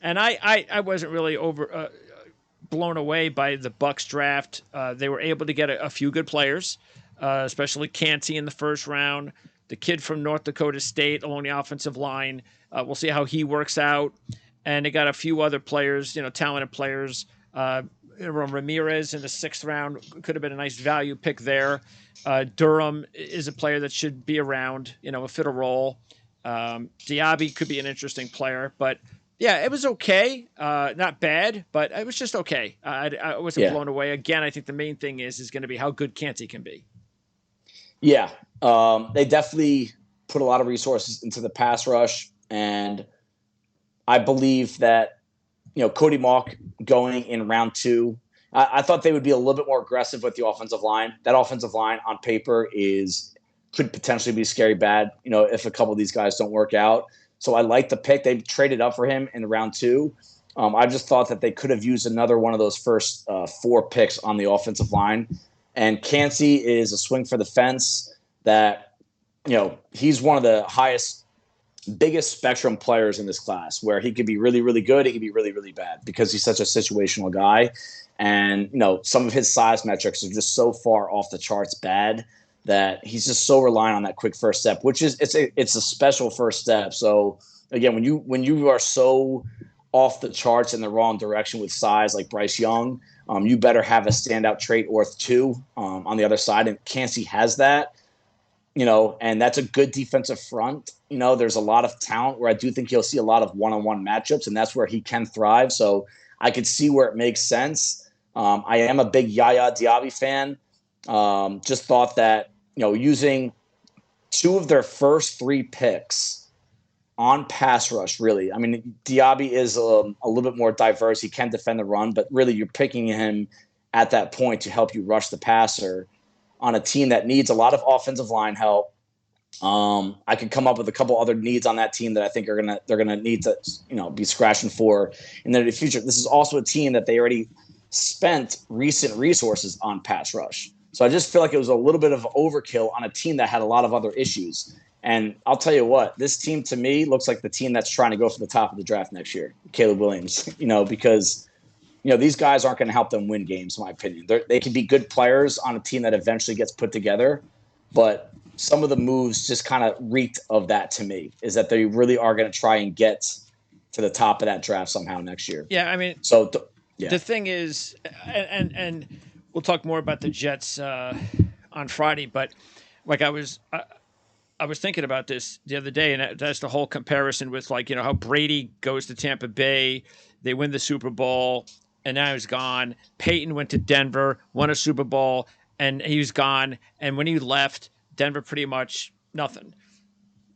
And I wasn't really blown away by the Bucs draft. They were able to get a few good players, especially Kancey in the first round, the kid from North Dakota State along the offensive line. We'll see how he works out. And they got a few other players, talented players. Ramirez in the 6th round could have been a nice value pick there. Durham is a player that should be around, fit a role. Diaby could be an interesting player, but yeah, it was okay. Not bad, but it was just okay. I wasn't blown away. Again, I think the main thing is going to be how good Kancey can be. Yeah. They definitely put a lot of resources into the pass rush, and I believe that, Cody Mauch going in round 2, I thought they would be a little bit more aggressive with the offensive line. That offensive line on paper could potentially be scary bad, if a couple of these guys don't work out. So I like the pick. They traded up for him in round 2. I just thought that they could have used another one of those first 4 picks on the offensive line. And Kancey is a swing for the fence that, he's one of the biggest spectrum players in this class, where he could be really, really good. He could be really, really bad because he's such a situational guy. And, some of his size metrics are just so far off the charts bad that he's just so reliant on that quick first step, which is it's a special first step. So again, when you are so off the charts in the wrong direction with size like Bryce Young, you better have a standout trait or 2 on the other side. And Kancey has that, and that's a good defensive front. There's a lot of talent where I do think you'll see a lot of one-on-one matchups, and that's where he can thrive. So I could see where it makes sense. I am a big YaYa Diaby fan. Just thought that, using 2 of their first 3 picks on pass rush, really. I mean, Diaby is a little bit more diverse. He can defend the run, but really you're picking him at that point to help you rush the passer on a team that needs a lot of offensive line help. I could come up with a couple other needs on that team that I think they're gonna need to be scratching for in the future. This is also a team that they already spent recent resources on pass rush. So I just feel like it was a little bit of overkill on a team that had a lot of other issues. And I'll tell you what, this team to me looks like the team that's trying to go for the top of the draft next year, Caleb Williams, because these guys aren't going to help them win games, in my opinion. They can be good players on a team that eventually gets put together, but some of the moves just kind of reeked of that to me, is that they really are going to try and get to the top of that draft somehow next year. Yeah, I mean, the thing is, and we'll talk more about the Jets on Friday, but like I was thinking about this the other day, and that's the whole comparison with how Brady goes to Tampa Bay, they win the Super Bowl, and now he's gone. Peyton went to Denver, won a Super Bowl, and he was gone. And when he left, Denver pretty much nothing.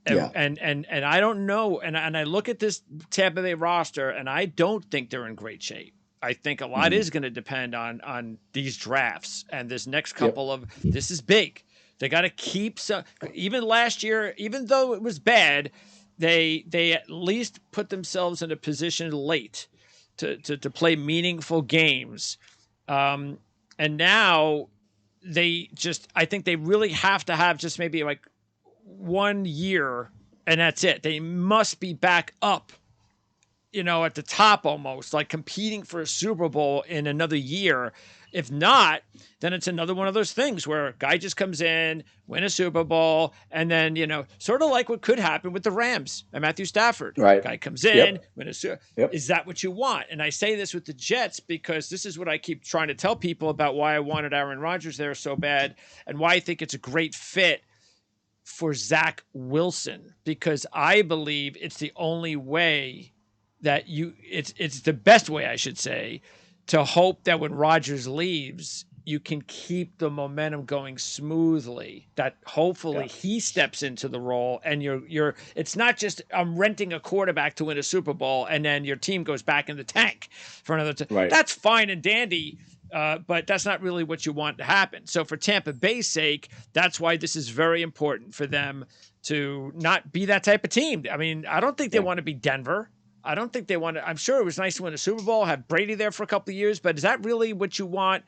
And I don't know. And I look at this Tampa Bay roster, and I don't think they're in great shape. I think a lot is going to depend on these drafts and this next couple of. This is big. They got to keep some. Even last year, even though it was bad, they at least put themselves in a position late to play meaningful games. And now I think they really have to have just maybe like 1 year, and that's it. They must be back up, at the top almost, like competing for a Super Bowl in another year. If not, then it's another one of those things where a guy just comes in, win a Super Bowl, and then, sort of like what could happen with the Rams and Matthew Stafford. Right. Guy comes in, win a Super Bowl. Is that what you want? And I say this with the Jets because this is what I keep trying to tell people about why I wanted Aaron Rodgers there so bad and why I think it's a great fit for Zach Wilson, because I believe it's the only way that it's the best way, I should say, to hope that when Rodgers leaves, you can keep the momentum going smoothly, that hopefully he steps into the role and it's not just I'm renting a quarterback to win a Super Bowl and then your team goes back in the tank for another time. Right. That's fine and dandy, but that's not really what you want to happen. So for Tampa Bay's sake, that's why this is very important for them to not be that type of team. I mean, I don't think they want to be Denver. I don't think they want to. I'm sure it was nice to win a Super Bowl, have Brady there for a couple of years, but is that really what you want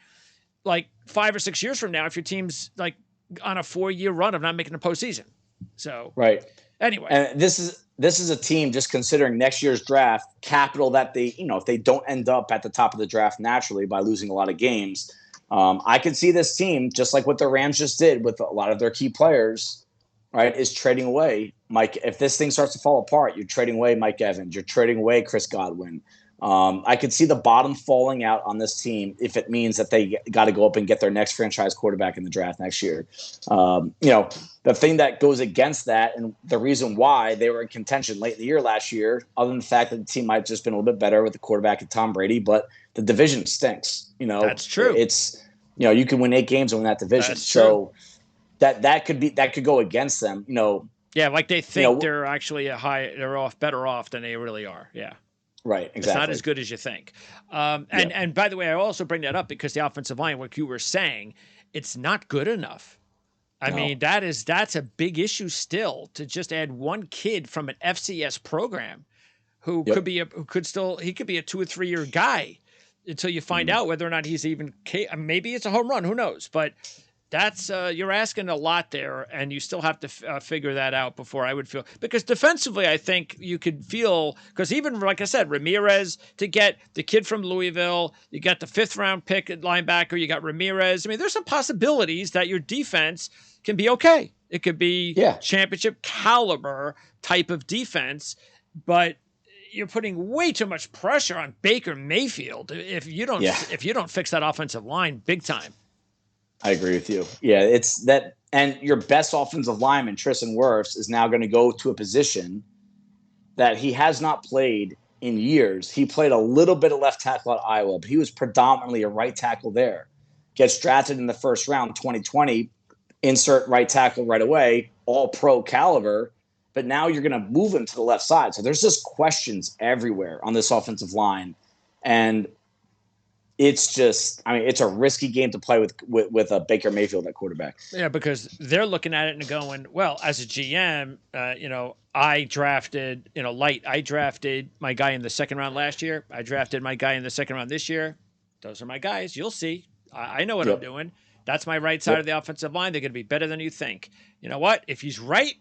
like 5 or 6 years from now if your team's like on a 4-year run of not making the postseason? So, right. Anyway, and this is a team, just considering next year's draft capital that they, if they don't end up at the top of the draft naturally by losing a lot of games, I could see this team, just like what the Rams just did with a lot of their key players, right, is trading away Mike. If this thing starts to fall apart, you're trading away Mike Evans, you're trading away Chris Godwin. I could see the bottom falling out on this team if it means that they got to go up and get their next franchise quarterback in the draft next year. The thing that goes against that, and the reason why they were in contention late in the year last year, other than the fact that the team might have just been a little bit better with the quarterback and Tom Brady, but the division stinks. That's true. It's you can win 8 games and win that division. That's so that could go against them. Yeah, like they think they're actually they're better off than they really are. Yeah. Right, exactly. It's not as good as you think. And by the way, I also bring that up because the offensive line, what you were saying, it's not good enough. I mean, that's a big issue still, to just add one kid from an FCS program who could be a 2 or 3 year guy until you find out whether or not he's even maybe it's a home run, who knows? But that's you're asking a lot there, and you still have to figure that out before I would feel. Because defensively, I think you could feel, because even, like I said, Ramirez, to get the kid from Louisville, you got the 5th round pick at linebacker, you got Ramirez. I mean, there's some possibilities that your defense can be okay. It could be championship caliber type of defense, but you're putting way too much pressure on Baker Mayfield if you don't fix that offensive line big time. I agree with you. Yeah, it's that, and your best offensive lineman, Tristan Wirfs, is now going to go to a position that he has not played in years. He played a little bit of left tackle at Iowa, but he was predominantly a right tackle there. Gets drafted in the first round, 2020, insert right tackle right away, all pro caliber, but now you're going to move him to the left side. So there's just questions everywhere on this offensive line. And it's just, it's a risky game to play with a Baker Mayfield at quarterback. Yeah, because they're looking at it and going, well, as a GM, I drafted, I drafted my guy in the 2nd round last year. I drafted my guy in the 2nd round this year. Those are my guys. You'll see. I know what I'm doing. That's my right side of the offensive line. They're going to be better than you think. You know what? If he's right,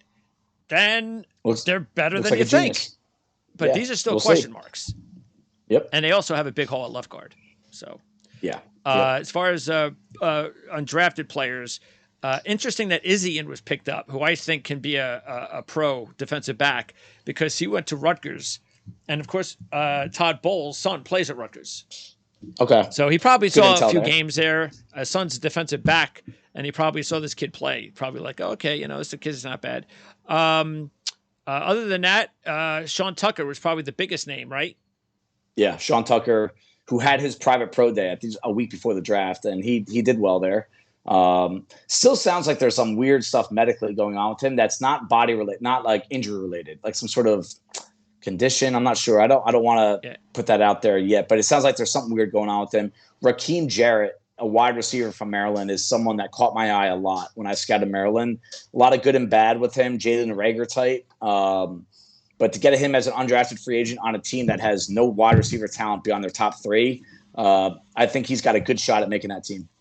then they're better than you think. But these are still question marks. Yep. And they also have a big hole at left guard. So, as far as undrafted players, interesting that Izzian was picked up, who I think can be a pro defensive back because he went to Rutgers. And, of course, Todd Bowles' son plays at Rutgers. Okay. So he probably saw a few games there. His son's a defensive back, and he probably saw this kid play. Probably like, this kid's not bad. Other than that, Sean Tucker was probably the biggest name, right? Yeah, Sean Tucker, who had his private pro day, I think, a week before the draft, and he did well there. Still sounds like there's some weird stuff medically going on with him that's not body related, not like injury related, like some sort of condition. I'm not sure. I don't want to put that out there yet, but it sounds like there's something weird going on with him. Raheem Jarrett, a wide receiver from Maryland, is someone that caught my eye a lot when I scouted Maryland. A lot of good and bad with him, Jalen Reagor type. But to get him as an undrafted free agent on a team that has no wide receiver talent beyond their top 3, I think he's got a good shot at making that team.